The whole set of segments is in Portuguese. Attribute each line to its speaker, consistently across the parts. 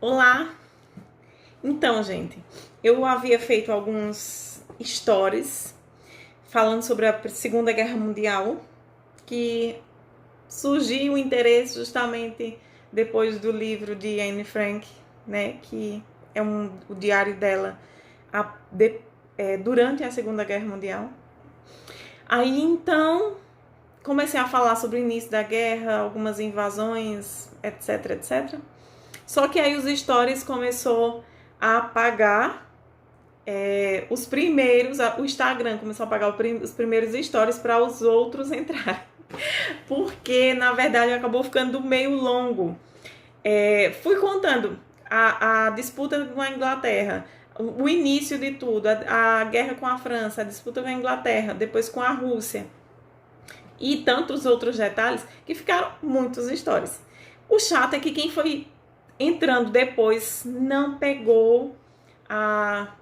Speaker 1: Olá! Então, gente, eu havia feito alguns stories falando sobre a Segunda Guerra Mundial, que surgiu o interesse justamente depois do livro de Anne Frank, né, que é o diário dela durante a Segunda Guerra Mundial. Aí, então, comecei a falar sobre o início da guerra, algumas invasões, etc, etc. Só que aí os stories começou a apagar os primeiros, o Instagram começou a apagar os primeiros stories para os outros entrarem. Porque, na verdade, acabou ficando meio longo. Fui contando a disputa com a Inglaterra, o início de tudo, a guerra com a França, a disputa com a Inglaterra, depois com a Rússia. E tantos outros detalhes que ficaram muitos stories. O chato é que quem foi entrando depois não pegou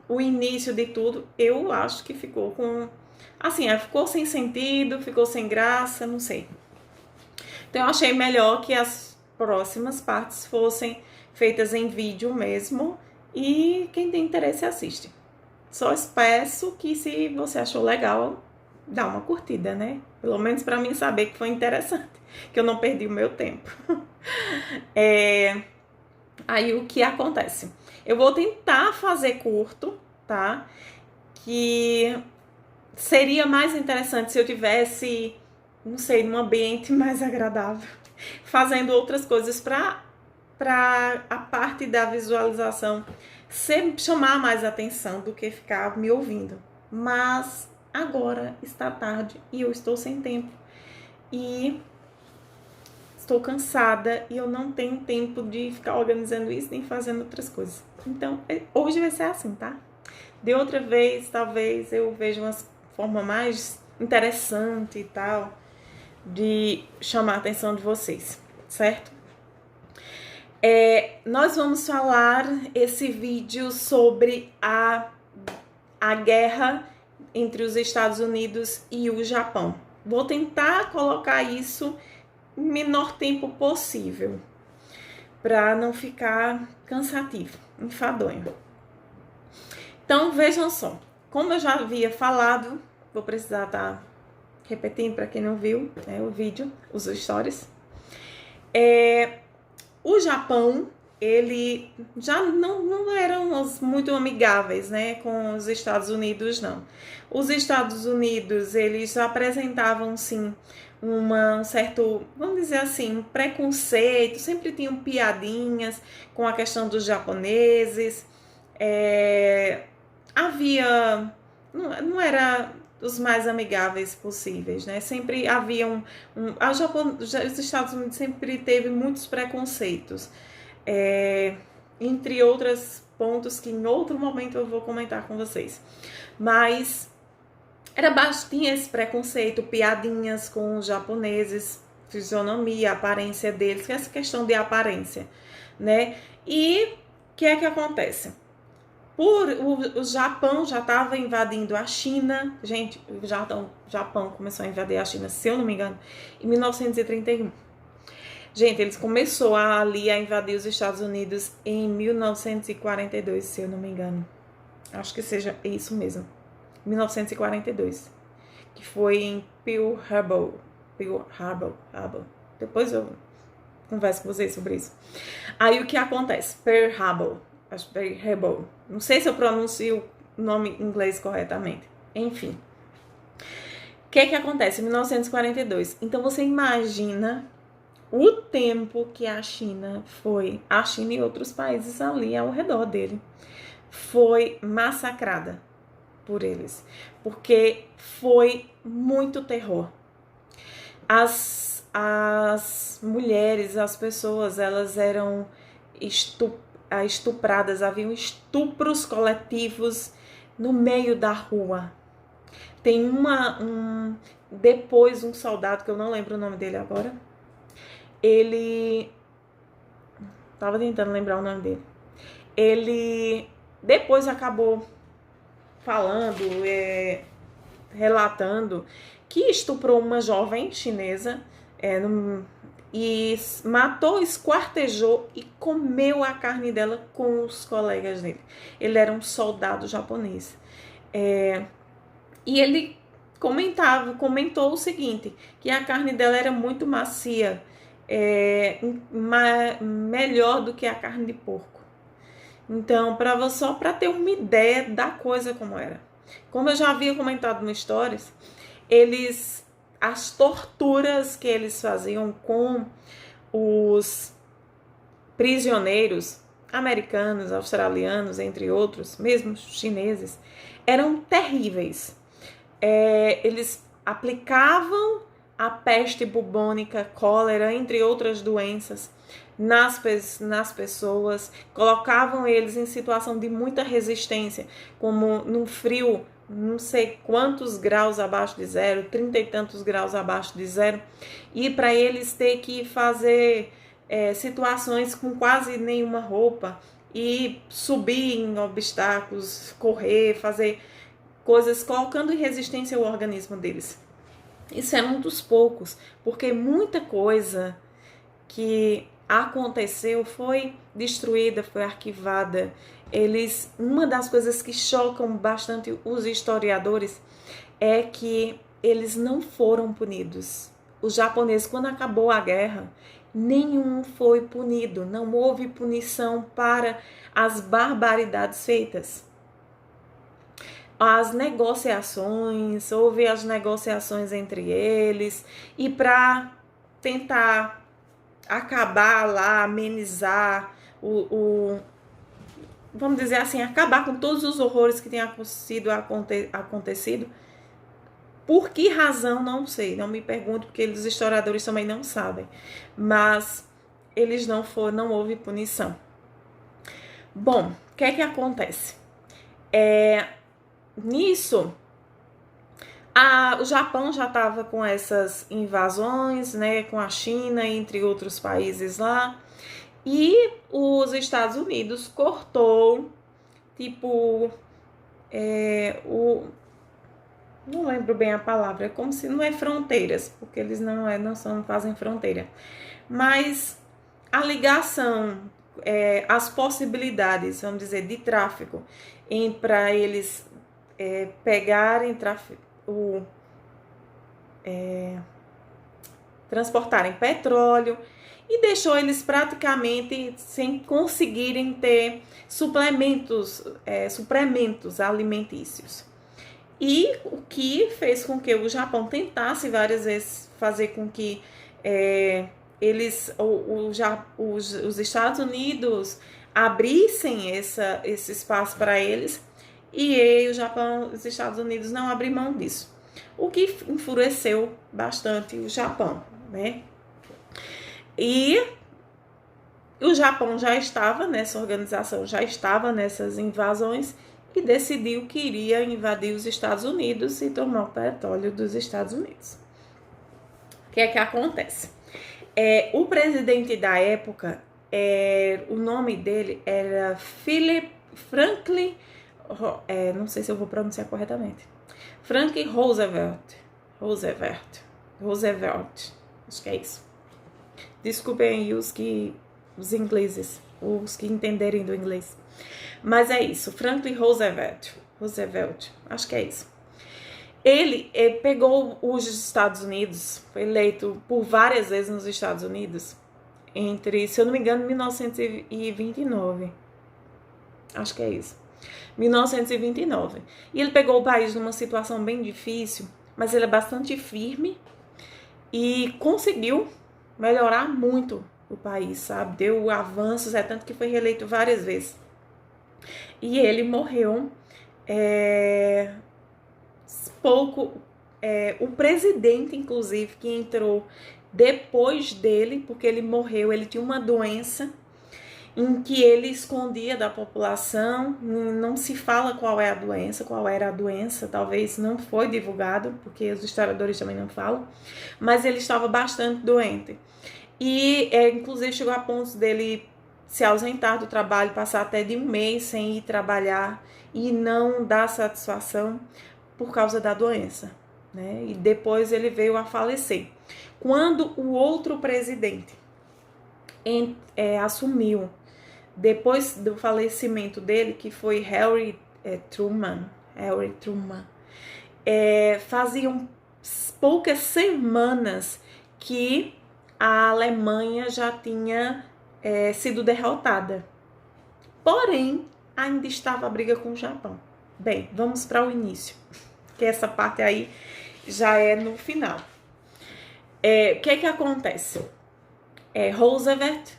Speaker 1: o início de tudo. Eu acho que ficou com... assim, ficou sem sentido, ficou sem graça, não sei. Então eu achei melhor que as próximas partes fossem feitas em vídeo mesmo. E quem tem interesse assiste. Só peço que, se você achou legal, dá uma curtida, né? Pelo menos para mim saber que foi interessante, que eu não perdi o meu tempo. Aí o que acontece? Eu vou tentar fazer curto, tá? Que seria mais interessante se eu tivesse, não sei, num ambiente mais agradável, fazendo outras coisas para a parte da visualização chamar mais atenção do que ficar me ouvindo. Mas agora está tarde e eu estou sem tempo. E estou cansada e eu não tenho tempo de ficar organizando isso nem fazendo outras coisas. Então, hoje vai ser assim, tá? De outra vez, talvez eu veja uma forma mais interessante e tal de chamar a atenção de vocês, certo? Nós vamos falar esse vídeo sobre a guerra entre os Estados Unidos e o Japão. Vou tentar colocar isso no menor tempo possível, para não ficar cansativo, enfadonho. Então, vejam só. Como eu já havia falado, vou precisar estar repetindo para quem não viu o vídeo, os stories. O Japão, ele já não eram muito amigáveis, né, com os Estados Unidos, não. Os Estados Unidos, eles apresentavam, sim, um certo, vamos dizer assim, um preconceito, sempre tinham piadinhas com a questão dos japoneses, havia, não era os mais amigáveis possíveis, né? Sempre havia os Estados Unidos sempre teve muitos preconceitos, entre outros pontos que em outro momento eu vou comentar com vocês. Mas tinha esse preconceito, piadinhas com os japoneses, fisionomia, aparência deles, que é essa questão de aparência, né? E o que é que acontece? O Japão já estava invadindo a China. Gente, o Japão começou a invadir a China, se eu não me engano, em 1931. Gente, eles começou ali a invadir os Estados Unidos em 1942, se eu não me engano. Acho que seja isso mesmo. 1942. Que foi em Pearl Harbor. Depois eu converso com vocês sobre isso. Aí o que acontece? Pearl Harbor. Não sei se eu pronuncio o nome em inglês corretamente. Enfim. O que acontece? Em 1942. Então você imagina o tempo que a China e outros países ali ao redor dele, foi massacrada por eles. Porque foi muito terror. As mulheres, as pessoas, elas eram estupradas, haviam estupros coletivos no meio da rua. Tem depois um soldado, que eu não lembro o nome dele agora, ele... Tava tentando lembrar o nome dele. Ele depois acabou falando, relatando que estuprou uma jovem chinesa e matou, esquartejou e comeu a carne dela com os colegas dele. Ele era um soldado japonês. E ele comentou o seguinte, que a carne dela era muito macia, melhor do que a carne de porco. Então, só para ter uma ideia da coisa como era. Como eu já havia comentado no Stories, as torturas que eles faziam com os prisioneiros americanos, australianos, entre outros, mesmo chineses, eram terríveis. Eles aplicavam a peste bubônica, cólera, entre outras doenças, nas pessoas, colocavam eles em situação de muita resistência, como num frio, não sei quantos graus abaixo de zero, 30 e tantos graus abaixo de zero, e para eles ter que fazer situações com quase nenhuma roupa, e subir em obstáculos, correr, fazer coisas colocando em resistência o organismo deles. Isso é um dos poucos, porque muita coisa que aconteceu foi destruída, foi arquivada. Uma das coisas que chocam bastante os historiadores é que eles não foram punidos. Os japoneses, quando acabou a guerra, nenhum foi punido, não houve punição para as barbaridades feitas. Houve as negociações entre eles, e para tentar acabar lá, amenizar vamos dizer assim, acabar com todos os horrores que tenham acontecido. Por que razão, não sei, não me pergunto, porque os historiadores também não sabem, mas eles não houve punição. Bom, o que é que acontece? Nisso, o Japão já estava com essas invasões, né, com a China, entre outros países lá, e os Estados Unidos cortou, não lembro bem a palavra, é como se não é fronteiras, porque eles não fazem fronteira, mas a ligação, as possibilidades, vamos dizer, de tráfico, para eles pegarem transportarem petróleo, e deixou eles praticamente sem conseguirem ter suprimentos alimentícios. E o que fez com que o Japão tentasse várias vezes fazer com que os Estados Unidos abrissem esse espaço para eles, e os Estados Unidos não abriram mão disso, o que enfureceu bastante o Japão, né? E o Japão já estava nessa organização, já estava nessas invasões, e decidiu que iria invadir os Estados Unidos e tomar o petróleo dos Estados Unidos. O que é que acontece? O presidente da época, o nome dele era Franklin, não sei se eu vou pronunciar corretamente, Franklin Roosevelt, acho que é isso. Desculpem os ingleses, os que entenderem do inglês. Mas é isso, Franklin Roosevelt, acho que é isso. Ele pegou os Estados Unidos, foi eleito por várias vezes nos Estados Unidos, se eu não me engano, 1929. Acho que é isso. 1929. E ele pegou o país numa situação bem difícil, mas ele é bastante firme e conseguiu melhorar muito o país, sabe? Deu avanços, tanto que foi reeleito várias vezes. E ele morreu o presidente, inclusive, que entrou depois dele, porque ele morreu, ele tinha uma doença em que ele escondia da população, não se fala qual era a doença, talvez não foi divulgado, porque os historiadores também não falam, mas ele estava bastante doente. E, inclusive, chegou a ponto dele se ausentar do trabalho, passar até de um mês sem ir trabalhar e não dar satisfação por causa da doença, né? E depois ele veio a falecer. Quando o outro presidente assumiu, depois do falecimento dele, que foi Harry Truman, faziam poucas semanas que a Alemanha já tinha sido derrotada. Porém, ainda estava a briga com o Japão. Bem, vamos para o início, que essa parte aí já é no final. O que acontece? Roosevelt,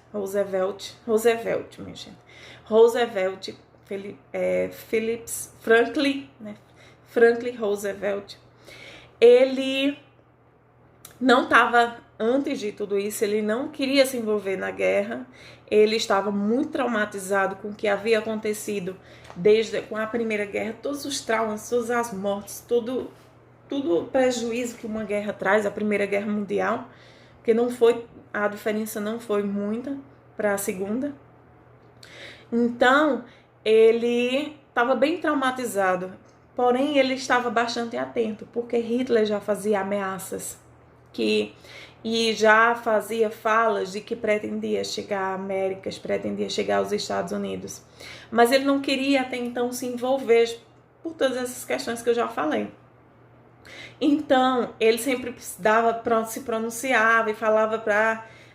Speaker 1: minha gente. Roosevelt, Franklin Roosevelt, ele não estava, antes de tudo isso, ele não queria se envolver na guerra, ele estava muito traumatizado com o que havia acontecido com a Primeira Guerra, todos os traumas, todas as mortes, todo o prejuízo que uma guerra traz, a Primeira Guerra Mundial, porque a diferença não foi muita para a Segunda. Então, ele estava bem traumatizado, porém ele estava bastante atento, porque Hitler já fazia ameaças e já fazia falas de que pretendia chegar à América, pretendia chegar aos Estados Unidos. Mas ele não queria até então se envolver por todas essas questões que eu já falei. Então, ele sempre se pronunciava e falava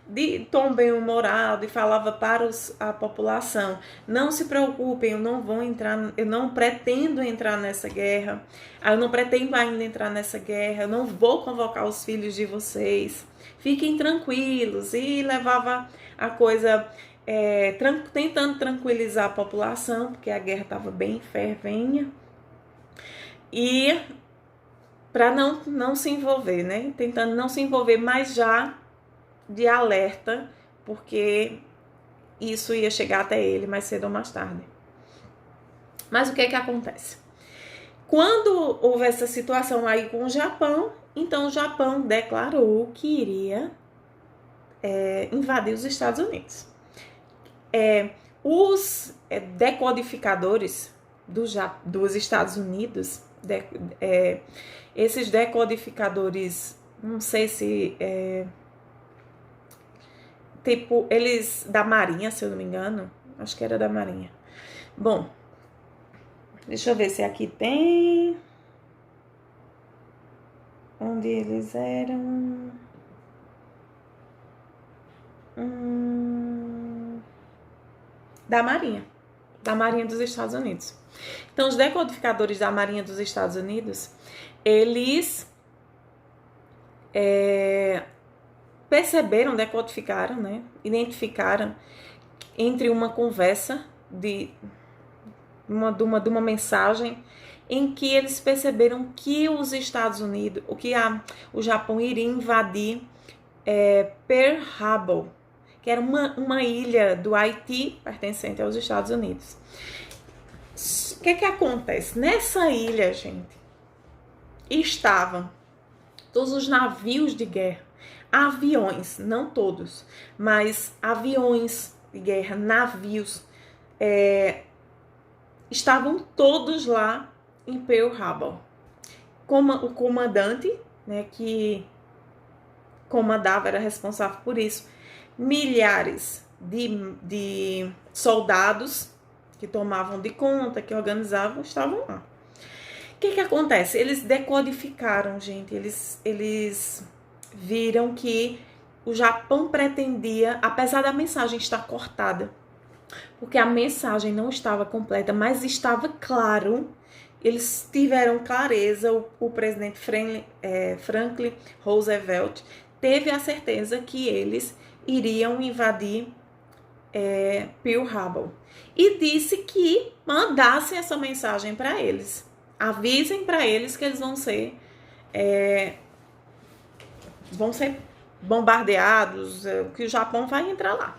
Speaker 1: de tom bem-humorado e falava para a população: não se preocupem, eu não pretendo entrar nessa guerra, eu não pretendo ainda entrar nessa guerra, eu não vou convocar os filhos de vocês, fiquem tranquilos. E levava a coisa tentando tranquilizar a população, porque a guerra estava bem fervenha, e para não se envolver, né? Tentando não se envolver, mas já de alerta, porque isso ia chegar até ele mais cedo ou mais tarde. Mas o que acontece? Quando houve essa situação aí com o Japão, então o Japão declarou que iria invadir os Estados Unidos. Os decodificadores dos Estados Unidos, esses decodificadores, não sei se tipo, eles da Marinha, se eu não me engano, acho que era da Marinha. Bom, deixa eu ver se aqui tem onde eles eram. Da Marinha dos Estados Unidos. Então, os decodificadores da Marinha dos Estados Unidos, eles perceberam, decodificaram, né? Identificaram entre uma conversa de uma mensagem em que eles perceberam que os Estados Unidos, o Japão iria invadir Pearl Harbor, que era uma ilha do Haiti pertencente aos Estados Unidos. O que acontece? Nessa ilha, gente, estavam todos os navios de guerra, aviões, não todos, mas aviões de guerra, navios, estavam todos lá em Pearl Harbor. O comandante, né, que comandava, era responsável por isso, milhares de soldados que tomavam de conta, que organizavam, estavam lá. O que acontece? Eles decodificaram, gente, eles viram que o Japão pretendia, apesar da mensagem estar cortada, porque a mensagem não estava completa, mas estava claro, eles tiveram clareza, o presidente Franklin Roosevelt teve a certeza que eles iriam invadir Pearl Harbor, e disse que mandassem essa mensagem para eles, avisem para eles que eles vão ser bombardeados, que o Japão vai entrar lá.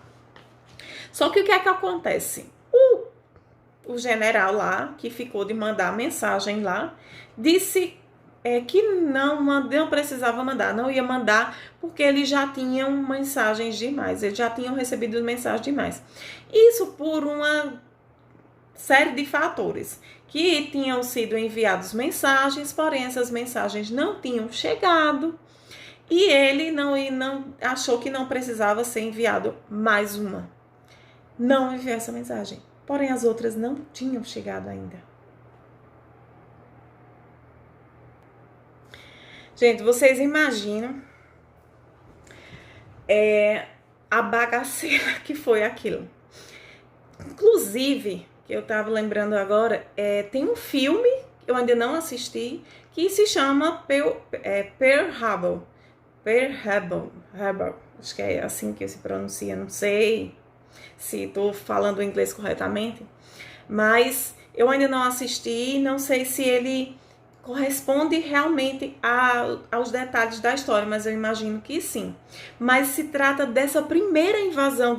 Speaker 1: Só que o que acontece? O general lá, que ficou de mandar a mensagem lá, disse que não precisava mandar, não ia mandar, porque eles já tinham mensagens demais, eles já tinham recebido mensagens demais. Isso por uma série de fatores, que tinham sido enviadas mensagens, porém essas mensagens não tinham chegado, E ele não achou que não precisava ser enviado mais uma. Não enviou essa mensagem. Porém, as outras não tinham chegado ainda. Gente, vocês imaginam a bagaceira que foi aquilo. Inclusive, que eu tava lembrando agora, tem um filme que eu ainda não assisti, que se chama Pearl Harbor. Acho que é assim que se pronuncia, não sei se estou falando o inglês corretamente, mas eu ainda não assisti, não sei se ele corresponde realmente aos detalhes da história, mas eu imagino que sim. Mas se trata dessa primeira invasão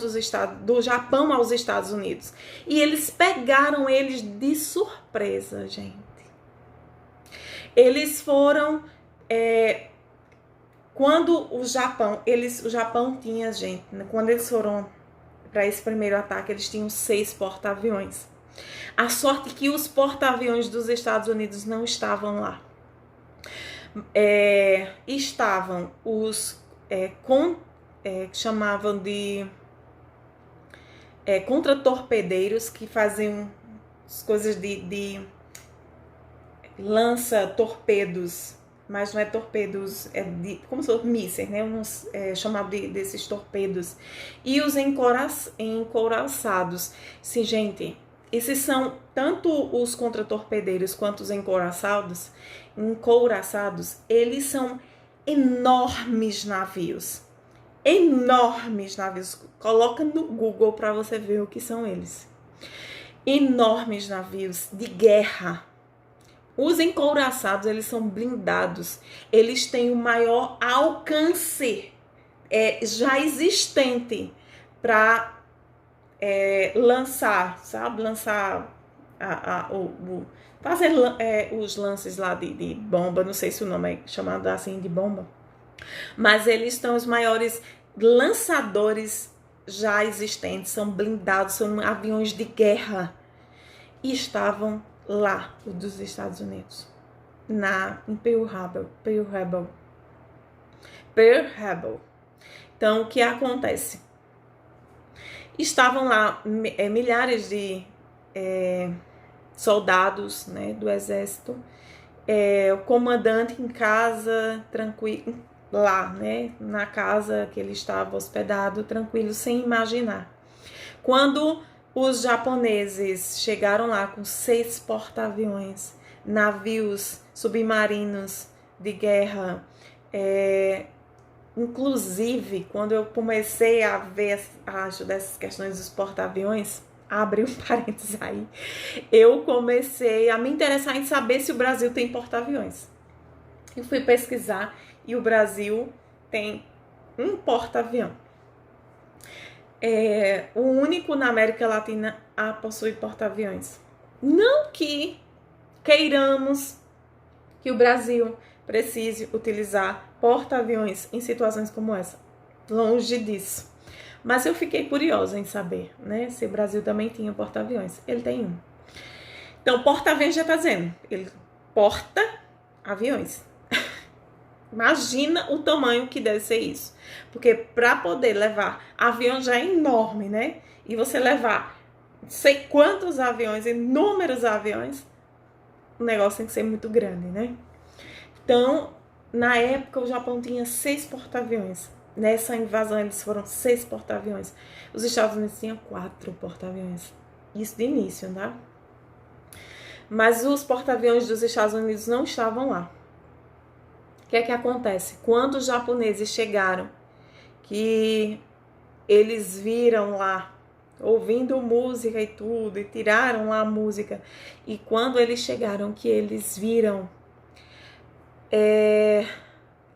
Speaker 1: do Japão aos Estados Unidos. E eles pegaram eles de surpresa, gente. Eles foram... quando o Japão tinha, gente, quando eles foram para esse primeiro ataque, eles tinham 6 porta-aviões. A sorte que os porta-aviões dos Estados Unidos não estavam lá. Estavam os chamavam de contra-torpedeiros, que faziam as coisas de lança-torpedos, mas não é torpedos, como se fosse mísseis, né? Chamavam desses torpedos. E os encouraçados. Sim, gente, esses são tanto os contra-torpedeiros quanto os encouraçados, eles são enormes navios. Enormes navios. Coloca no Google para você ver o que são eles. Enormes navios de guerra. Os encouraçados, eles são blindados. Eles têm o maior alcance já existente para lançar, sabe? Lançar, fazer os lances lá de bomba. Não sei se o nome é chamado assim de bomba. Mas eles são os maiores lançadores já existentes. São blindados, são aviões de guerra. E estavam lá, o dos Estados Unidos, em Pearl Harbor. Então, o que acontece? Estavam lá milhares de soldados, né, do exército, o comandante em casa, tranquilo, lá, né, na casa que ele estava hospedado, tranquilo, sem imaginar. Quando os japoneses chegaram lá com 6 porta-aviões, navios submarinos de guerra. Inclusive, quando eu comecei a ver, acho, dessas questões dos porta-aviões, abre um parênteses aí, eu comecei a me interessar em saber se o Brasil tem porta-aviões. Eu fui pesquisar e o Brasil tem um porta-avião. O único na América Latina a possuir porta-aviões. Não que queiramos que o Brasil precise utilizar porta-aviões em situações como essa. Longe disso. Mas eu fiquei curiosa em saber, né, se o Brasil também tinha porta-aviões. Ele tem um. Então, porta-aviões já está dizendo. Ele porta-aviões. Imagina o tamanho que deve ser isso. Porque para poder levar avião já é enorme, né? E você levar não sei quantos aviões, inúmeros aviões, o negócio tem que ser muito grande, né? Então, na época, o Japão tinha 6 porta-aviões. Nessa invasão, eles foram 6 porta-aviões. Os Estados Unidos tinham 4 porta-aviões. Isso de início, tá? Mas os porta-aviões dos Estados Unidos não estavam lá. O que é que acontece? Quando os japoneses chegaram, que eles viram lá, ouvindo música e tudo, e tiraram lá a música, e quando eles chegaram, que eles viram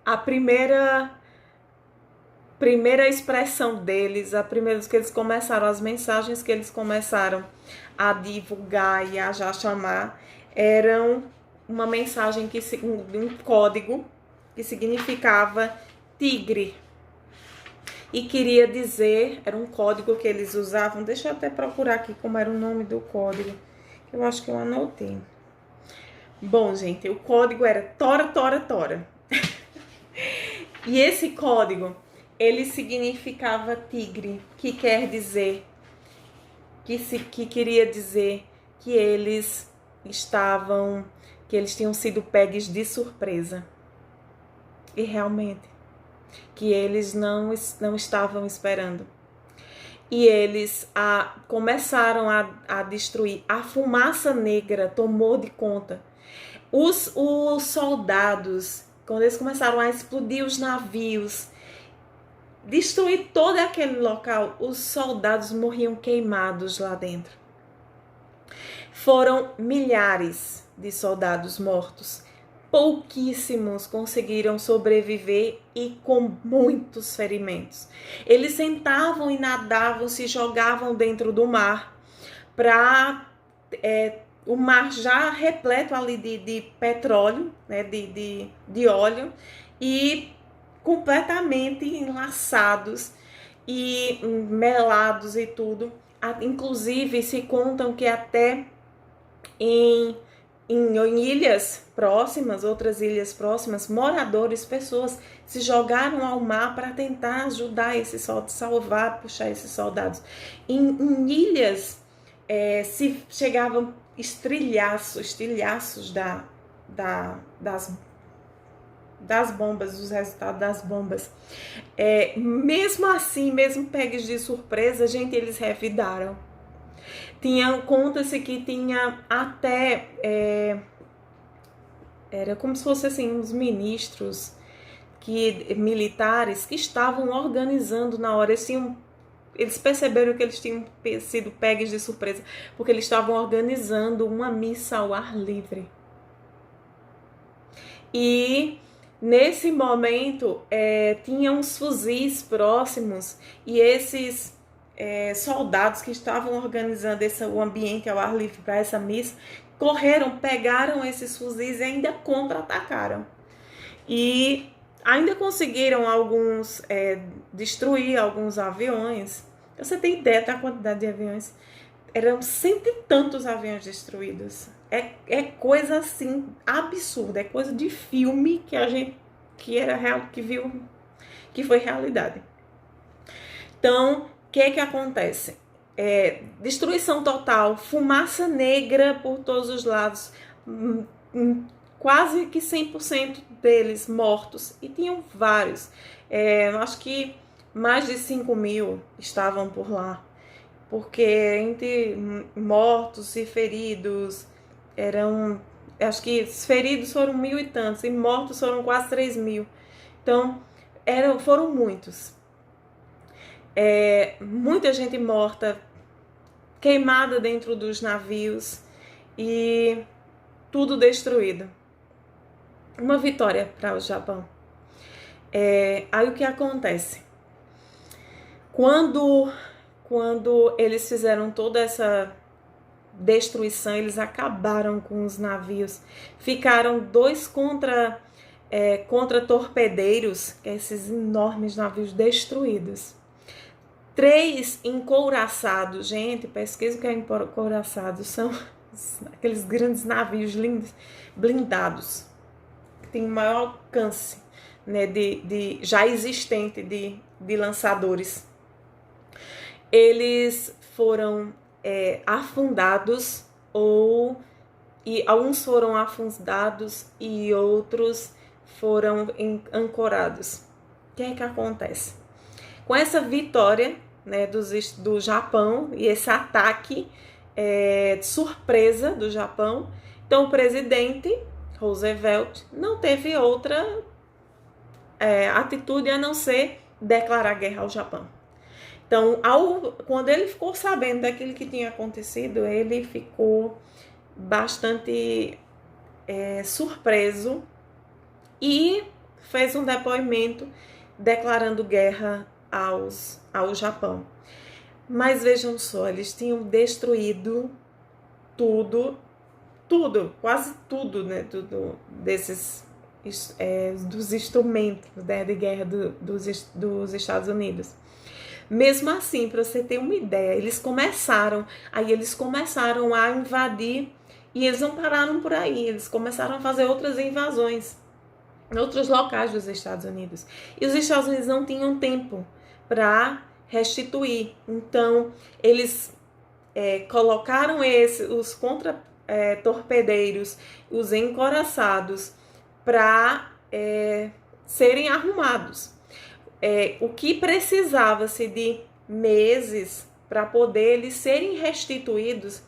Speaker 1: a primeira expressão deles, a primeira que eles começaram, as mensagens que eles começaram a divulgar e a já chamar, eram uma mensagem um código que significava tigre. E queria dizer, era um código que eles usavam, deixa eu até procurar aqui como era o nome do código, que eu acho que eu anotei. Bom, gente, o código era Tora, Tora, Tora. E esse código, ele significava tigre, que quer dizer, que queria dizer que eles tinham sido pegues de surpresa. E realmente, que eles não estavam esperando. E eles começaram a destruir. A fumaça negra tomou de conta. Os soldados, quando eles começaram a explodir os navios, destruir todo aquele local, os soldados morriam queimados lá dentro. Foram milhares de soldados mortos. Pouquíssimos conseguiram sobreviver e com muitos ferimentos. Eles sentavam e nadavam, se jogavam dentro do mar, o mar já repleto ali de petróleo, né, de óleo, e completamente enlaçados e melados e tudo. Inclusive, se contam que até em ilhas próximas, outras ilhas próximas, moradores, pessoas se jogaram ao mar para tentar ajudar esses soldados, salvar, puxar esses soldados. Em ilhas se chegavam estilhaços das bombas, dos resultados das bombas. Mesmo assim, mesmo pegues de surpresa, gente, eles revidaram. Conta-se que tinha até era como se fosse assim, uns ministros militares que estavam organizando na hora. Eles perceberam que eles tinham sido pegues de surpresa, porque eles estavam organizando uma missa ao ar livre. E nesse momento tinha uns fuzis próximos, e esses soldados que estavam organizando o ambiente ao ar livre para essa missa correram, pegaram esses fuzis e ainda contra-atacaram. E ainda conseguiram destruir alguns aviões. Você tem ideia da quantidade de aviões? Eram 100 e tantos aviões destruídos. É coisa assim absurda, é coisa de filme que era real, que viu, que foi realidade. Então, o que acontece? Destruição total, fumaça negra por todos os lados, quase que 100% deles mortos, e tinham vários, acho que mais de 5.000 estavam por lá, porque entre mortos e feridos, acho que feridos foram 1.000 e tantos, e mortos foram quase 3.000, então foram muitos. Muita gente morta, queimada dentro dos navios e tudo destruído. Uma vitória para o Japão. Aí o que acontece? Quando eles fizeram toda essa destruição, eles acabaram com os navios. Ficaram 2 contra torpedeiros, esses enormes navios destruídos. 3 encouraçados. Gente, pesquisa o que é encouraçado. São aqueles grandes navios lindos, blindados, que tem maior alcance, né, já existente de lançadores. Eles foram afundados, e alguns foram afundados e outros foram ancorados. O que acontece? Com essa vitória, né, do Japão e esse ataque de surpresa do Japão, então o presidente Roosevelt não teve outra atitude a não ser declarar guerra ao Japão. Então, quando ele ficou sabendo daquilo que tinha acontecido, ele ficou bastante surpreso e fez um depoimento declarando guerra ao Japão. Mas vejam só, eles tinham destruído tudo, quase tudo, né, dos instrumentos, né, de guerra dos Estados Unidos. Mesmo assim, para você ter uma ideia, eles começaram a invadir, e eles não pararam por aí, eles começaram a fazer outras invasões. em outros locais dos Estados Unidos. E os Estados Unidos não tinham tempo para restituir. Então, eles colocaram os contra-torpedeiros, os encoraçados, para serem arrumados. O que precisava-se de meses para poder eles serem restituídos,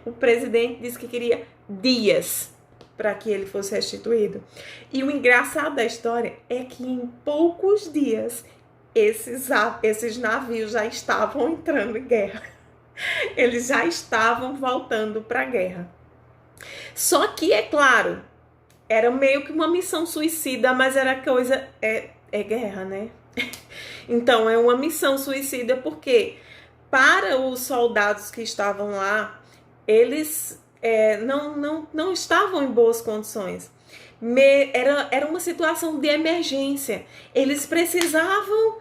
Speaker 1: o presidente disse que queria dias para que ele fosse restituído. E o engraçado da história é que em poucos dias esses navios já estavam entrando em guerra. Eles já estavam voltando para a guerra. Só que, é claro, era meio que uma missão suicida, mas era coisa... É guerra, né? Então, é uma missão suicida porque, para os soldados que estavam lá, eles não estavam em boas condições. Era uma situação de emergência. Eles precisavam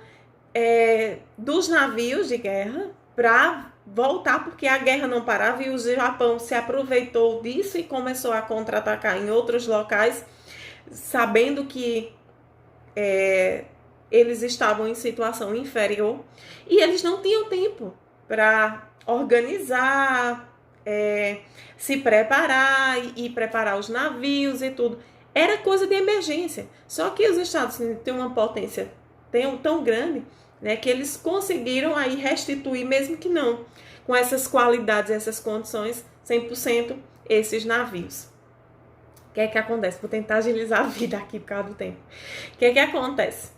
Speaker 1: dos navios de guerra para voltar, porque a guerra não parava e o Japão se aproveitou disso e começou a contra-atacar em outros locais, sabendo que eles estavam em situação inferior e eles não tinham tempo para organizar, se preparar e preparar os navios e tudo. Era coisa de emergência. Só que os Estados Unidos têm uma potência tão grande, né, que eles conseguiram aí restituir, mesmo que não com essas qualidades, essas condições, 100% esses navios. O que é que acontece? Vou tentar agilizar a vida aqui por causa do tempo. O que é que acontece?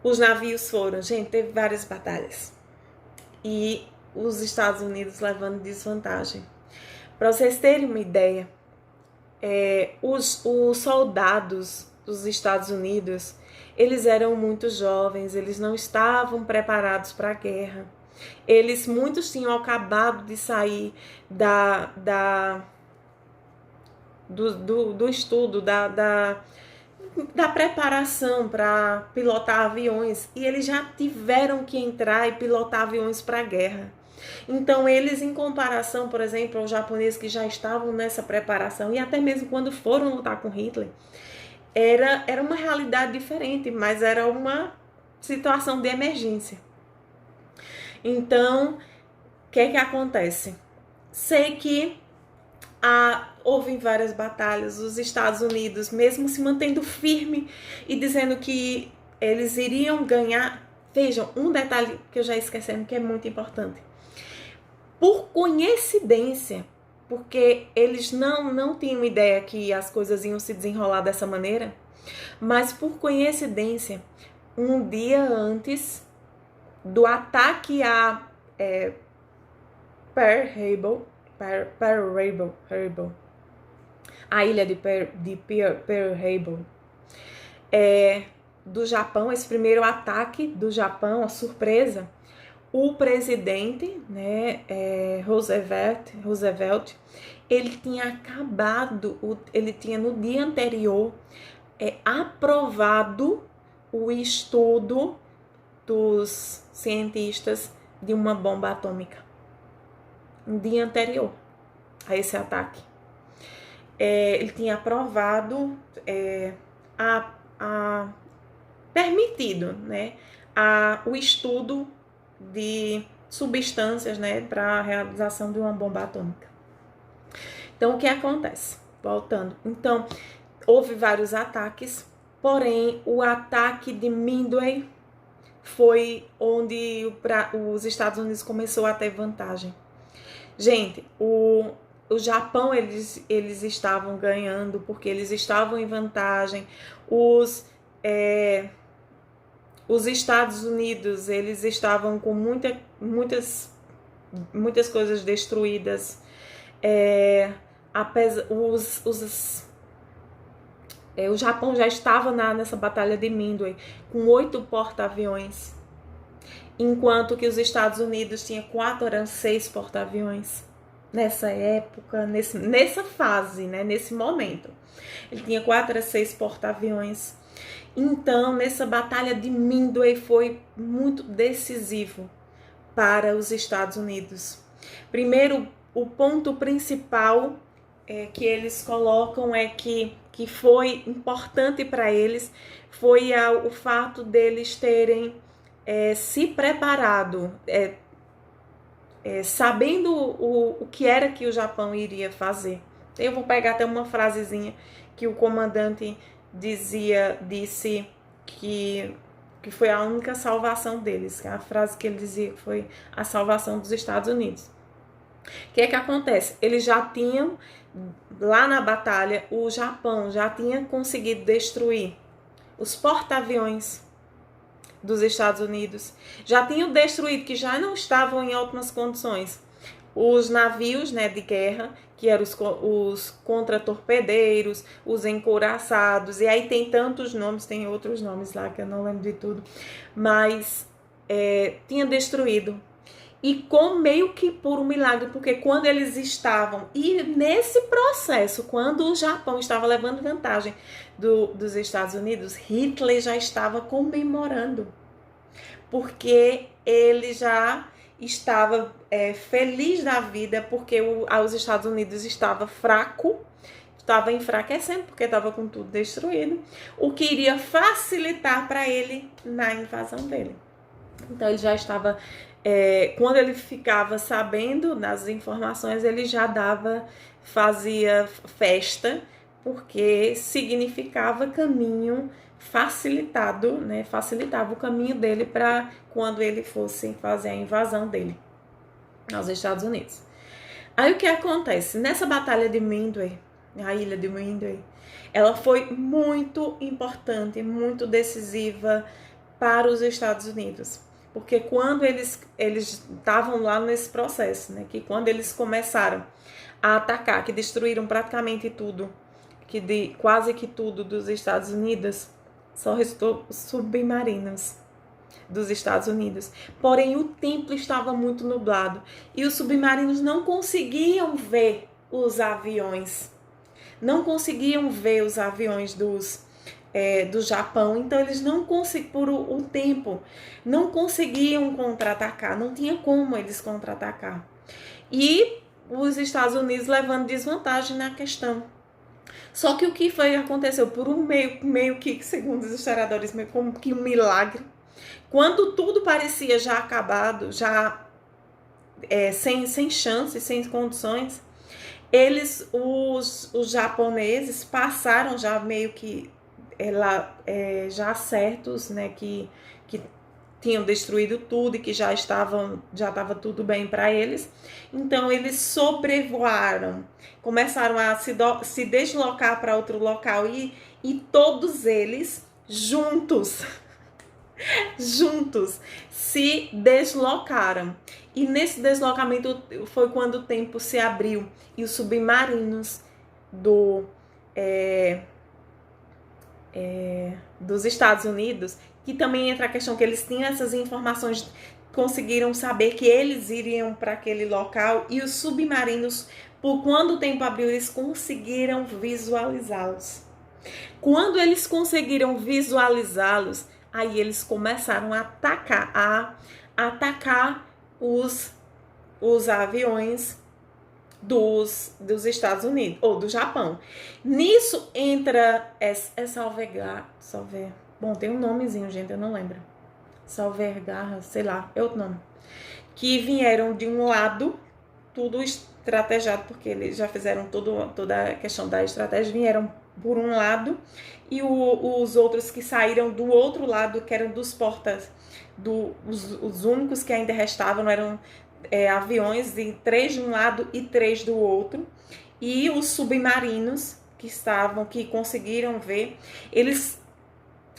Speaker 1: Os navios foram... Gente, teve várias batalhas. E os Estados Unidos levando desvantagem. Para vocês terem uma ideia, os soldados dos Estados Unidos, eles eram muito jovens, eles não estavam preparados para a guerra. Muitos tinham acabado de sair do estudo, da preparação para pilotar aviões, e eles já tiveram que entrar e pilotar aviões para a guerra. Então, eles, em comparação, por exemplo, aos japoneses que já estavam nessa preparação, e até mesmo quando foram lutar com Hitler, era uma realidade diferente, mas era uma situação de emergência. Então, o que é que acontece? Sei que houve várias batalhas, os Estados Unidos, mesmo se mantendo firme e dizendo que eles iriam ganhar. Vejam, um detalhe que eu já esquecendo que é muito importante. Por coincidência, porque eles não tinham ideia que as coisas iam se desenrolar dessa maneira, mas por coincidência, um dia antes do ataque a Pearl Harbor, a ilha de Pearl Harbor, do Japão, esse primeiro ataque do Japão, a surpresa, o presidente, né, Roosevelt, ele tinha no dia anterior aprovado o estudo dos cientistas de uma bomba atômica. No dia anterior a esse ataque. Ele tinha aprovado, permitido, né, o estudo de substâncias, né, para a realização de uma bomba atômica. Então, o que acontece? Voltando. Então, houve vários ataques, porém, o ataque de Midway foi onde os Estados Unidos começou a ter vantagem. Gente, o Japão, eles estavam ganhando porque eles estavam em vantagem. Os Estados Unidos, eles estavam com muitas coisas destruídas. O Japão já estava nessa batalha de Midway com 8 porta-aviões, enquanto que os Estados Unidos tinha 6 porta-aviões. Nessa época, nessa fase, né, nesse momento, ele tinha 6 porta-aviões. Então, nessa batalha de Midway foi muito decisivo para os Estados Unidos. Primeiro, o ponto principal que eles colocam que foi importante para eles foi o fato deles terem se preparado, sabendo o que era que o Japão iria fazer. Eu vou pegar até uma frasezinha que o comandante disse que foi a única salvação deles. A frase que ele dizia que foi a salvação dos Estados Unidos. O que é que acontece? Eles já tinham, lá na batalha, o Japão já tinha conseguido destruir os porta-aviões dos Estados Unidos. Já tinham destruído, que já não estavam em ótimas condições, os navios, né, de guerra, que eram os contra-torpedeiros, os encouraçados, e aí tem tantos nomes, tem outros nomes lá que eu não lembro de tudo, mas tinha destruído. E com meio que por um milagre, porque quando eles estavam, e nesse processo, quando o Japão estava levando vantagem dos Estados Unidos, Hitler já estava comemorando, porque ele já estava feliz da vida, porque os Estados Unidos estava fraco, estava enfraquecendo, porque estava com tudo destruído, o que iria facilitar para ele na invasão dele. Então ele já estava, quando ele ficava sabendo das informações, ele já fazia festa, porque significava caminho facilitado, né? Facilitava o caminho dele para quando ele fosse fazer a invasão dele aos Estados Unidos. Aí o que acontece? Nessa batalha de Midway, a ilha de Midway, ela foi muito importante, muito decisiva para os Estados Unidos. Porque quando eles estavam lá nesse processo, né, que quando eles começaram a atacar, que destruíram praticamente tudo, quase que tudo dos Estados Unidos, só restou submarinos dos Estados Unidos. Porém, o tempo estava muito nublado e os submarinos não conseguiam ver os aviões. Não conseguiam ver os aviões do Japão, então eles não conseguiam, por o tempo, não conseguiam contra-atacar, não tinha como eles contra-atacar. E os Estados Unidos levando desvantagem na questão. Só que o que aconteceu por um meio que, segundo os historiadores, meio como que um milagre, quando tudo parecia já acabado, já sem chance, sem condições, os japoneses passaram já meio que já certos, né, que tinham destruído tudo e que já estava tudo bem para eles. Então eles sobrevoaram, começaram a se deslocar para outro local e todos eles juntos se deslocaram. E nesse deslocamento foi quando o tempo se abriu e os submarinos dos Estados Unidos, que também entra a questão que eles tinham essas informações, conseguiram saber que eles iriam para aquele local, e os submarinos, quando o tempo abriu, eles conseguiram visualizá-los. Quando eles conseguiram visualizá-los, aí eles começaram a atacar os aviões dos Estados Unidos, ou do Japão. Nisso entra bom, tem um nomezinho, gente, eu não lembro. Salvergarra, sei lá, é outro nome. Que vieram de um lado, tudo estrategado, porque eles já fizeram toda a questão da estratégia, vieram por um lado, e os outros que saíram do outro lado, que eram dos portas, os únicos que ainda restavam eram aviões de 3 de um lado e 3 do outro, e os submarinos que conseguiram ver, eles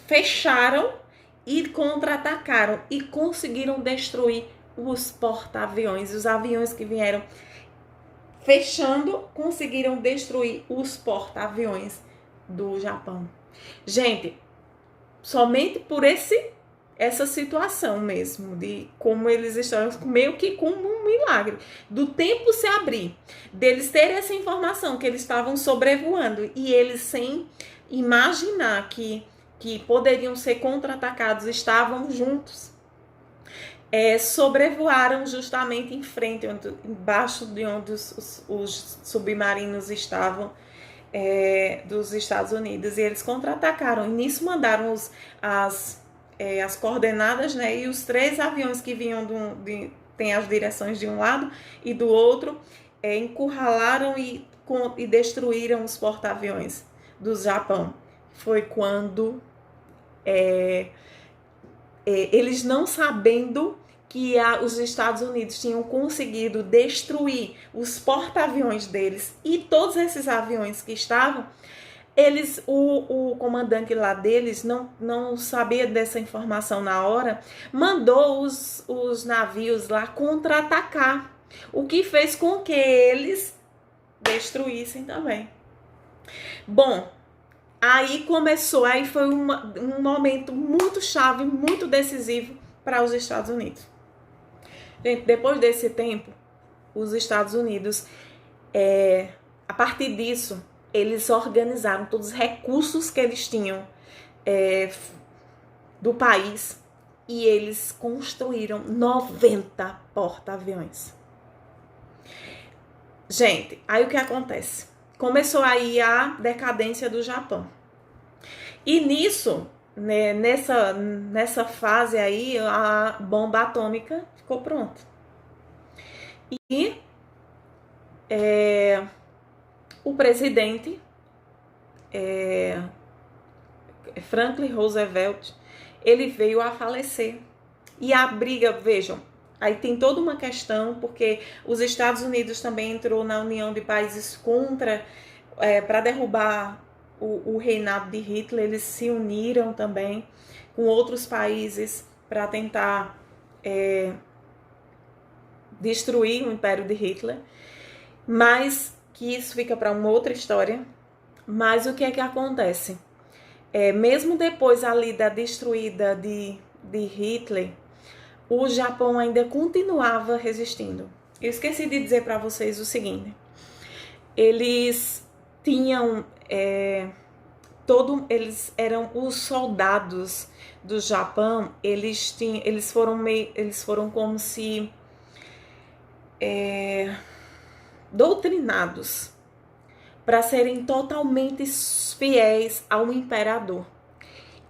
Speaker 1: fecharam e contra-atacaram e conseguiram destruir os porta-aviões. Os aviões que vieram fechando conseguiram destruir os porta-aviões do Japão. Gente, somente por essa situação mesmo, de como eles estão, meio que como um milagre, do tempo se abrir, deles terem essa informação que eles estavam sobrevoando e eles, sem imaginar que poderiam ser contra-atacados, estavam juntos. sobrevoaram justamente em frente, embaixo de onde os submarinos estavam, dos Estados Unidos, e eles contra-atacaram. E nisso mandaram as coordenadas, né? E os 3 aviões que vinham tem as direções de um lado e do outro, encurralaram e destruíram os porta-aviões do Japão. Foi quando eles, não sabendo que os Estados Unidos tinham conseguido destruir os porta-aviões deles e todos esses aviões que estavam, o comandante lá deles não sabia dessa informação na hora, mandou os navios lá contra-atacar, o que fez com que eles destruíssem também. Bom, aí foi um momento muito chave, muito decisivo para os Estados Unidos. Gente, depois desse tempo, os Estados Unidos, a partir disso, eles organizaram todos os recursos que eles tinham do país e eles construíram 90 porta-aviões. Gente, aí o que acontece? Começou aí a decadência do Japão. E nisso, né, nessa fase aí, a bomba atômica ficou pronta. E o presidente Franklin Roosevelt, ele veio a falecer. E a briga, vejam, aí tem toda uma questão, porque os Estados Unidos também entrou na União de Países para derrubar o reinado de Hitler. Eles se uniram também com outros países para tentar destruir o Império de Hitler. Mas que isso fica para uma outra história. Mas o que é que acontece? Mesmo depois ali da destruída de Hitler, o Japão ainda continuava resistindo. Eu esqueci de dizer para vocês o seguinte: eles tinham eles eram os soldados do Japão. Eles foram como se doutrinados para serem totalmente fiéis ao imperador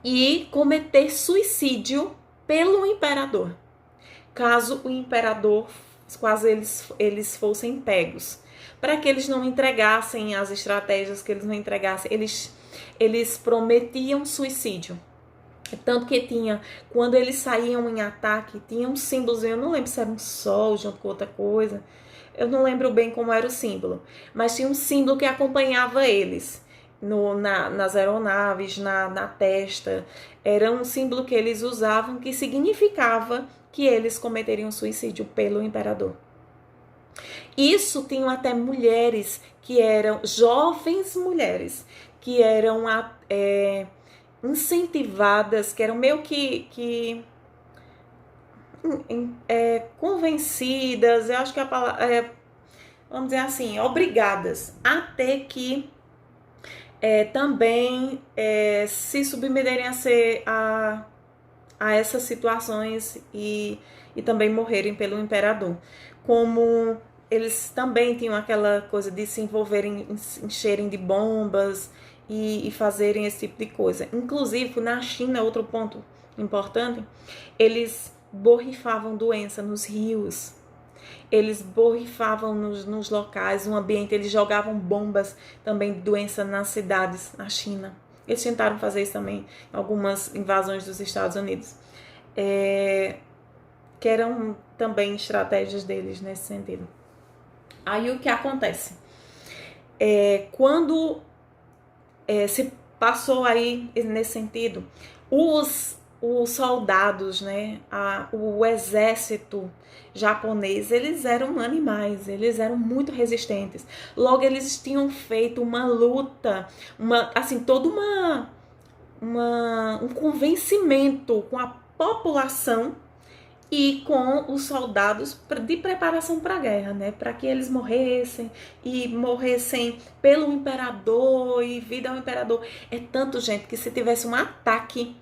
Speaker 1: e cometer suicídio pelo imperador, caso eles fossem pegos, para que eles não entregassem as estratégias, que eles não entregassem, eles prometiam suicídio. Tanto que quando eles saíam em ataque, tinha um símbolo, eu não lembro se era um sol junto com outra coisa, eu não lembro bem como era o símbolo, mas tinha um símbolo que acompanhava eles nas aeronaves, na testa. Era um símbolo que eles usavam, que significava que eles cometeriam suicídio pelo imperador. Isso tinham até mulheres que eram jovens mulheres, que eram incentivadas, que eram meio que convencidas, eu acho que a palavra, vamos dizer assim, obrigadas a ter que também se submeterem a essas situações e também morrerem pelo imperador. Como eles também tinham aquela coisa de se envolverem, encherem de bombas e fazerem esse tipo de coisa. Inclusive, na China, outro ponto importante, eles borrifavam doença nos rios, eles borrifavam nos locais, no ambiente, eles jogavam bombas também de doença nas cidades, na China. Eles tentaram fazer isso também em algumas invasões dos Estados Unidos, que eram também estratégias deles nesse sentido. Aí o que acontece? Quando se passou aí nesse sentido, os soldados, né, o exército japonês, eles eram animais, eles eram muito resistentes. Logo, eles tinham feito uma luta, todo um convencimento com a população e com os soldados de preparação para a guerra, né? Para que eles morressem pelo imperador e vida ao imperador. É tanto, gente, que se tivesse um ataque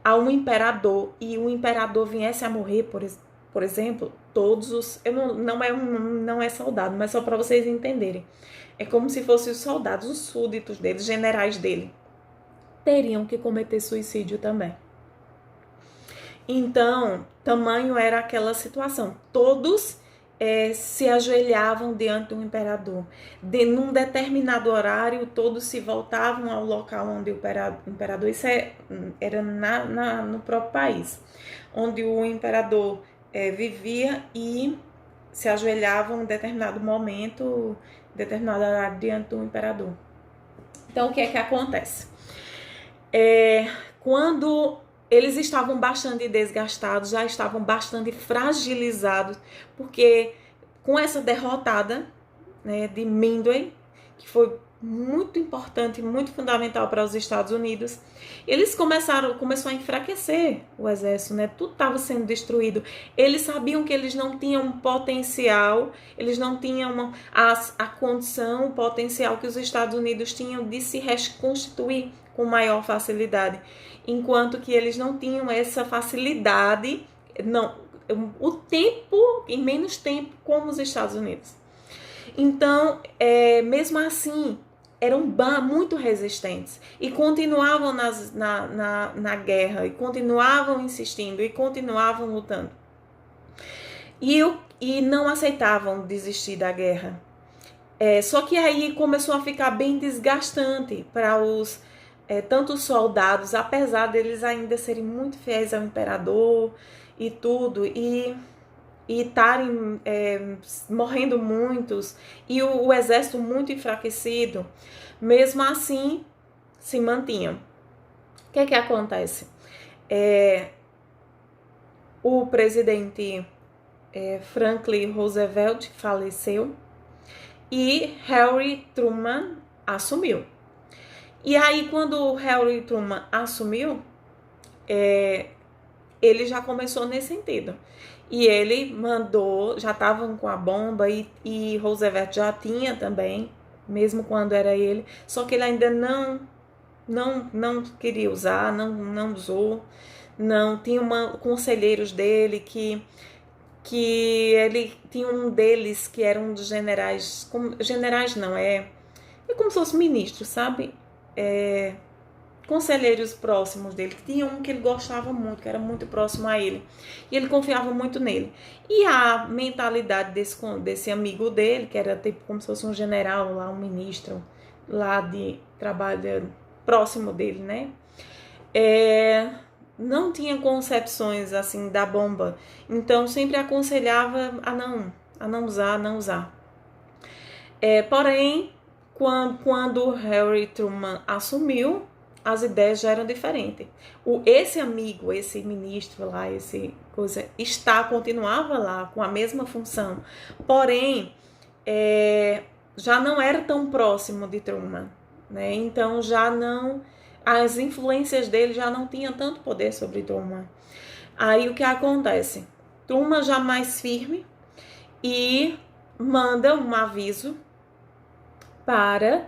Speaker 1: a um imperador e o imperador viesse a morrer, por exemplo, por exemplo, todos os... não é soldado, mas só para vocês entenderem. É como se fossem os soldados, os súditos dele, os generais dele, teriam que cometer suicídio também. Então, tamanho era aquela situação. Todos se ajoelhavam diante do imperador. Num determinado horário, todos se voltavam ao local onde o imperador, isso era no próprio país, onde o imperador vivia, e se ajoelhavam em determinado momento, determinado horário diante do imperador. Então, o que é que acontece? Quando eles estavam bastante desgastados, já estavam bastante fragilizados, porque com essa derrotada, né, de Midway, que foi muito importante, muito fundamental para os Estados Unidos, eles começou a enfraquecer o exército, né? Tudo estava sendo destruído. Eles sabiam que eles não tinham potencial, eles não tinham a condição, o potencial que os Estados Unidos tinham de se reconstituir com maior facilidade, enquanto que eles não tinham essa facilidade, o tempo, em menos tempo, como os Estados Unidos. Então, mesmo assim, eram muito resistentes e continuavam na guerra, e continuavam insistindo, e continuavam lutando. E não aceitavam desistir da guerra. Só que aí começou a ficar bem desgastante para os tantos soldados, apesar deles ainda serem muito fiéis ao imperador e tudo, e estarem morrendo muitos, e o exército muito enfraquecido, mesmo assim se mantinham. O que é que acontece? O presidente Franklin Roosevelt faleceu e Harry Truman assumiu. E aí, quando o Harry Truman assumiu, ele já começou nesse sentido. E ele mandou, já estavam com a bomba, e Roosevelt já tinha também, mesmo quando era ele, só que ele ainda não queria usar, não usou, não tinha conselheiros dele que ele tinha um deles que era um dos generais, generais não, é como se fosse ministro, sabe? Conselheiros próximos dele, que tinha um que ele gostava muito, que era muito próximo a ele, e ele confiava muito nele. E a mentalidade desse amigo dele, que era tipo como se fosse um general lá, um ministro lá de trabalho próximo dele, né? Não tinha concepções assim da bomba, então sempre aconselhava a não usar. Porém, quando Harry Truman assumiu, as ideias já eram diferentes. Esse amigo, esse ministro lá, continuava lá com a mesma função, porém já não era tão próximo de Truman, né? Então as influências dele já não tinham tanto poder sobre Truman. Aí o que acontece? Truman já mais firme, e manda um aviso para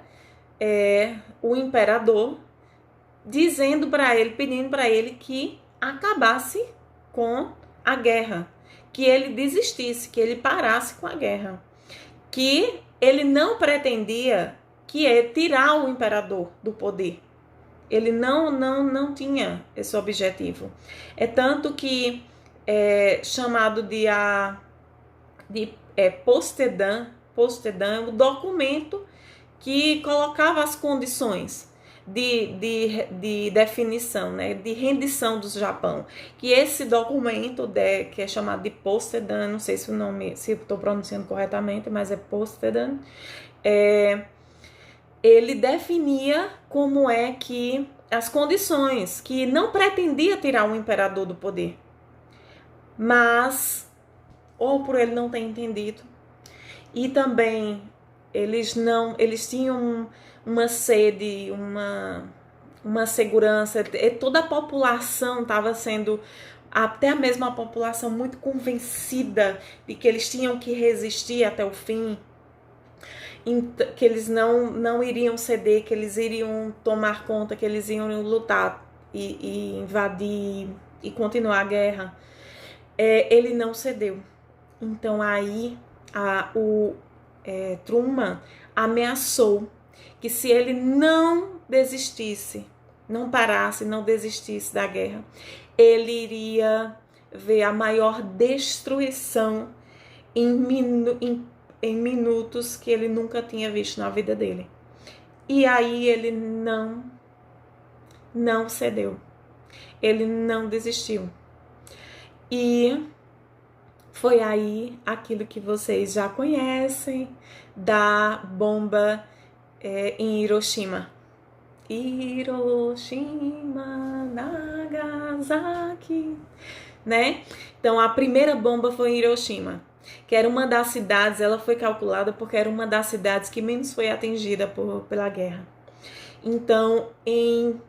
Speaker 1: o imperador, dizendo para ele, pedindo para ele que acabasse com a guerra, que ele desistisse, que ele parasse com a guerra, que ele não pretendia tirar o imperador do poder. Ele não tinha esse objetivo. Tanto que chamado de Potsdam, o documento que colocava as condições de definição, né, de rendição do Japão. Que esse documento, que é chamado de Potsdam, não sei se estou pronunciando corretamente, mas é Potsdam, ele definia como que as condições, que não pretendia tirar o imperador do poder, mas ou por ele não ter entendido, e também eles tinham uma sede, uma segurança, toda a população estava sendo, até a mesma população, muito convencida de que eles tinham que resistir até o fim, que eles não iriam ceder, que eles iriam tomar conta, que eles iriam lutar e invadir e continuar a guerra. ele não cedeu. Então aí Truman ameaçou que se ele não desistisse, não parasse, não desistisse da guerra, ele iria ver a maior destruição em minutos que ele nunca tinha visto na vida dele. E aí ele não cedeu. Ele não desistiu. E foi aí aquilo que vocês já conhecem da bomba em Hiroshima. Hiroshima, Nagasaki, né? Então a primeira bomba foi em Hiroshima, que era uma das cidades, ela foi calculada porque era uma das cidades que menos foi atingida pela guerra. Então, em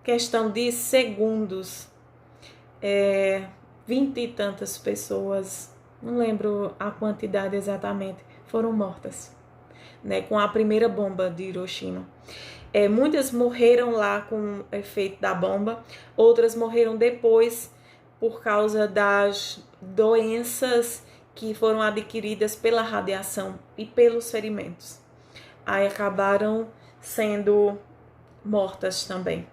Speaker 1: questão de segundos, 20 e tantas pessoas, não lembro a quantidade exatamente, foram mortas, né, com a primeira bomba de Hiroshima. Muitas morreram lá com o efeito da bomba, outras morreram depois por causa das doenças que foram adquiridas pela radiação e pelos ferimentos. Aí acabaram sendo mortas também.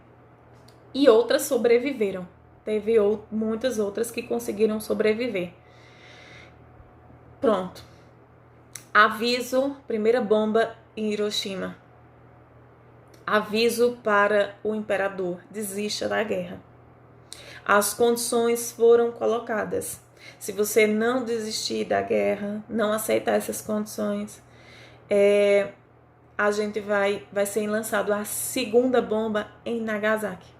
Speaker 1: E outras sobreviveram. Teve muitas outras que conseguiram sobreviver. Pronto. Aviso, primeira bomba em Hiroshima. Aviso para o imperador, desista da guerra. As condições foram colocadas. Se você não desistir da guerra, não aceitar essas condições, a gente vai ser lançado a segunda bomba em Nagasaki.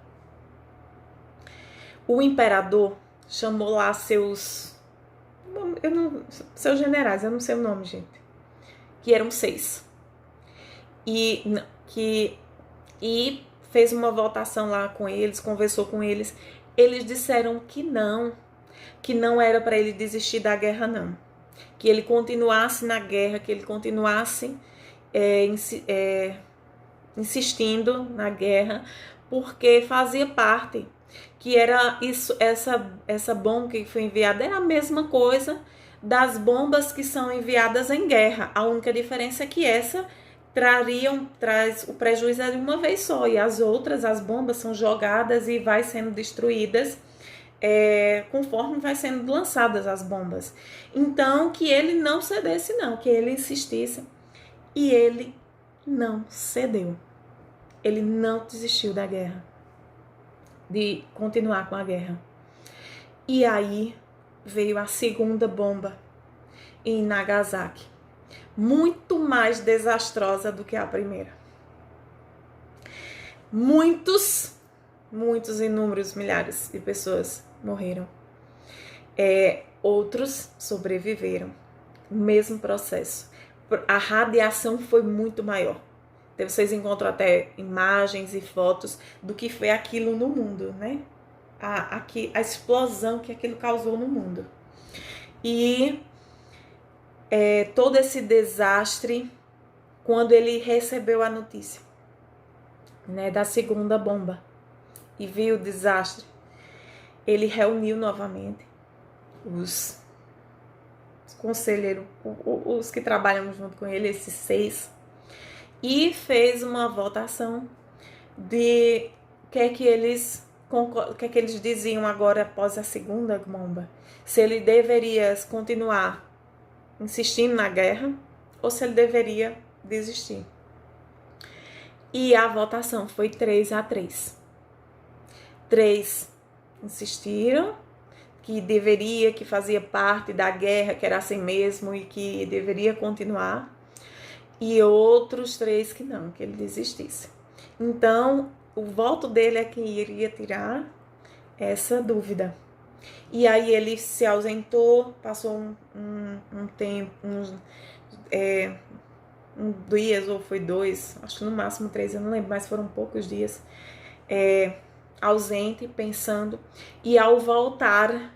Speaker 1: O imperador chamou lá seus generais, eu não sei o nome, gente, que eram 6. E fez uma votação lá com eles, conversou com eles. Eles disseram que não era para ele desistir da guerra, não. Que ele continuasse na guerra, que ele continuasse insistindo na guerra, porque fazia parte, que era isso, essa bomba que foi enviada era a mesma coisa das bombas que são enviadas em guerra. A única diferença é que essa traz o prejuízo de uma vez só, e as outras, as bombas, são jogadas e vai sendo destruídas conforme vai sendo lançadas as bombas. Então, que ele não cedesse, não, que ele insistisse. E ele não cedeu. Ele não desistiu da guerra, de continuar com a guerra. E aí veio a segunda bomba em Nagasaki, muito mais desastrosa do que a primeira. Muitos, inúmeros, milhares de pessoas morreram. Outros sobreviveram. O mesmo processo. A radiação foi muito maior. Então, vocês encontram até imagens e fotos do que foi aquilo no mundo, né? A explosão que aquilo causou no mundo. E todo esse desastre, quando ele recebeu a notícia, né, da segunda bomba e viu o desastre, ele reuniu novamente os conselheiros, os que trabalham junto com ele, esses 6, e fez uma votação de o que é que eles diziam agora após a segunda bomba. Se ele deveria continuar insistindo na guerra ou se ele deveria desistir. E a votação foi 3-3. 3 insistiram que fazia parte da guerra, que era assim mesmo e que deveria continuar. E outros 3 que não, que ele desistisse. Então, o voto dele é que iria tirar essa dúvida. E aí ele se ausentou, passou um tempo, uns dias, ou foi 2, acho que no máximo 3, eu não lembro, mas foram poucos dias, ausente, pensando. E ao voltar,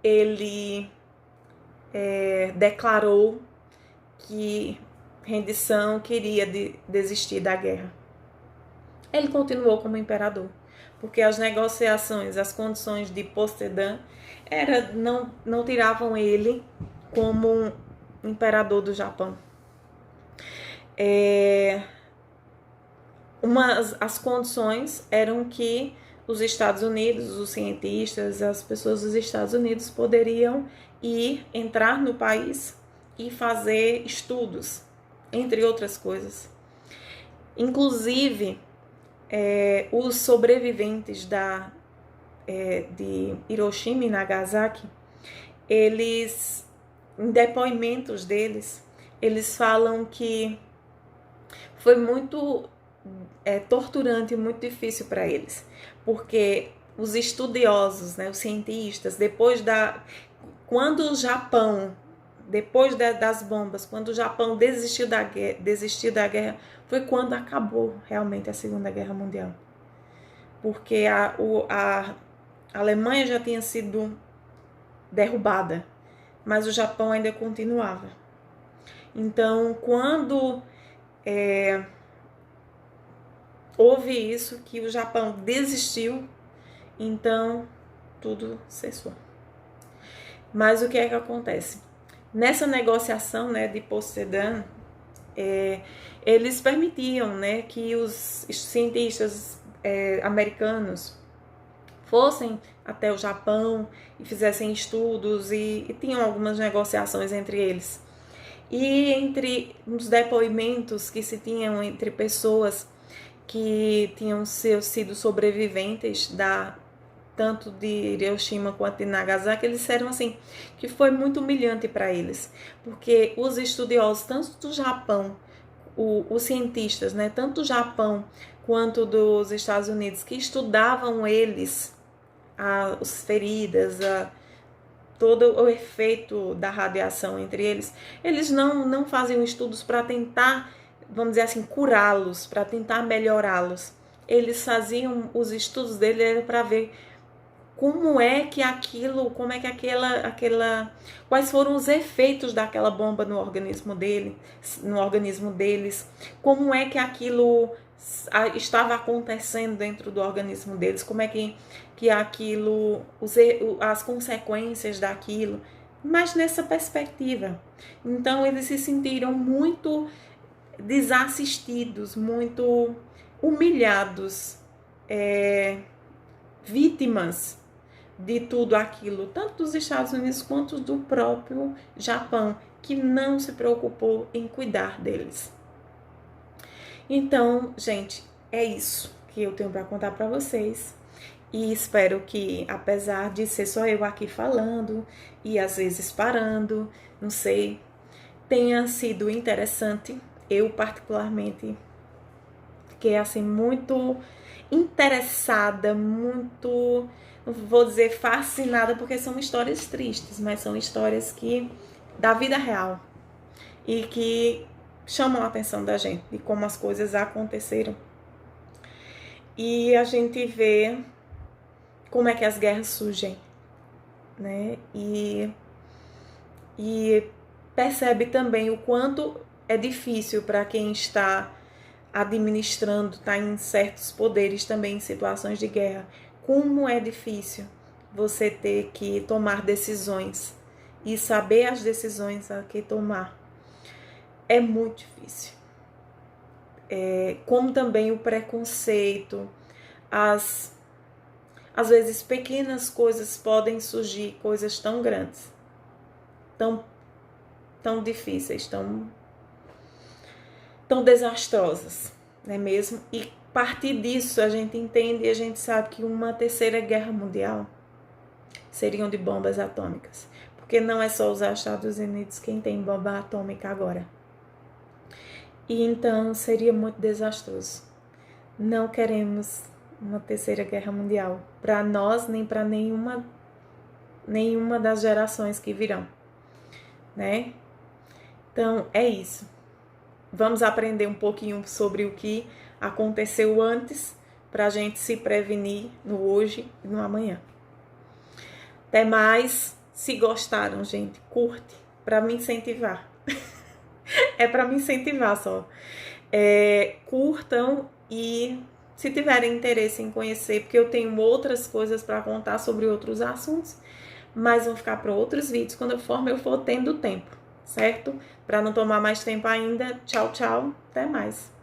Speaker 1: ele declarou que rendição, queria desistir da guerra. Ele continuou como imperador, porque as negociações, as condições de Postedã não tiravam ele como imperador do Japão. As condições eram que os Estados Unidos, os cientistas, as pessoas dos Estados Unidos poderiam entrar no país e fazer estudos, entre outras coisas. Inclusive, os sobreviventes de Hiroshima e Nagasaki, eles, em depoimentos deles, eles falam que foi muito torturante e muito difícil para eles, porque os estudiosos, né, os cientistas, quando o Japão, depois das bombas, quando o Japão desistiu da guerra, foi quando acabou realmente a Segunda Guerra Mundial. Porque a Alemanha já tinha sido derrubada, mas o Japão ainda continuava. Então, quando houve isso, que o Japão desistiu, então tudo cessou. Mas o que é que acontece? Nessa negociação, né, de Postedã, eles permitiam, né, que os cientistas americanos fossem até o Japão e fizessem estudos e tinham algumas negociações entre eles. E entre os depoimentos que se tinham entre pessoas que tinham sido sobreviventes tanto de Hiroshima quanto de Nagasaki, eles disseram assim, que foi muito humilhante para eles, porque os estudiosos, tanto do Japão, os cientistas, né, tanto do Japão quanto dos Estados Unidos, que estudavam as feridas, todo o efeito da radiação entre eles não faziam estudos para tentar, vamos dizer assim, curá-los, para tentar melhorá-los. Eles faziam, os estudos deles para ver quais foram os efeitos daquela bomba no organismo deles, como é que aquilo estava acontecendo dentro do organismo deles, como é que aquilo, as consequências daquilo, mas nessa perspectiva. Então eles se sentiram muito desassistidos, muito humilhados, vítimas de tudo aquilo, tanto dos Estados Unidos quanto do próprio Japão, que não se preocupou em cuidar deles. Então, gente, é isso que eu tenho para contar para vocês. E espero que, apesar de ser só eu aqui falando e às vezes parando, não sei, tenha sido interessante. Eu particularmente fiquei assim muito interessada, muito, não vou dizer fascinada, porque são histórias tristes, mas são histórias da vida real e que chamam a atenção da gente, de como as coisas aconteceram. E a gente vê como é que as guerras surgem, né? E percebe também o quanto é difícil para quem está administrando, está em certos poderes também em situações de guerra. Como é difícil você ter que tomar decisões e saber as decisões a que tomar. É muito difícil. Como também o preconceito, às vezes pequenas coisas podem surgir, coisas tão grandes, tão difíceis, tão desastrosas, não é mesmo? E a partir disso a gente entende e a gente sabe que uma terceira guerra mundial seriam de bombas atômicas, porque não é só os Estados Unidos quem tem bomba atômica agora. E então seria muito desastroso. Não queremos uma terceira guerra mundial para nós nem para nenhuma das gerações que virão, né? Então é isso. Vamos aprender um pouquinho sobre o que aconteceu antes para a gente se prevenir no hoje e no amanhã. Até mais. Se gostaram, gente, curte para me incentivar. É para me incentivar só. Curtam e Se tiverem interesse em conhecer, porque eu tenho outras coisas para contar sobre outros assuntos, mas vão ficar para outros vídeos quando eu for tendo tempo, certo? Para não tomar mais tempo ainda. Tchau, tchau. Até mais.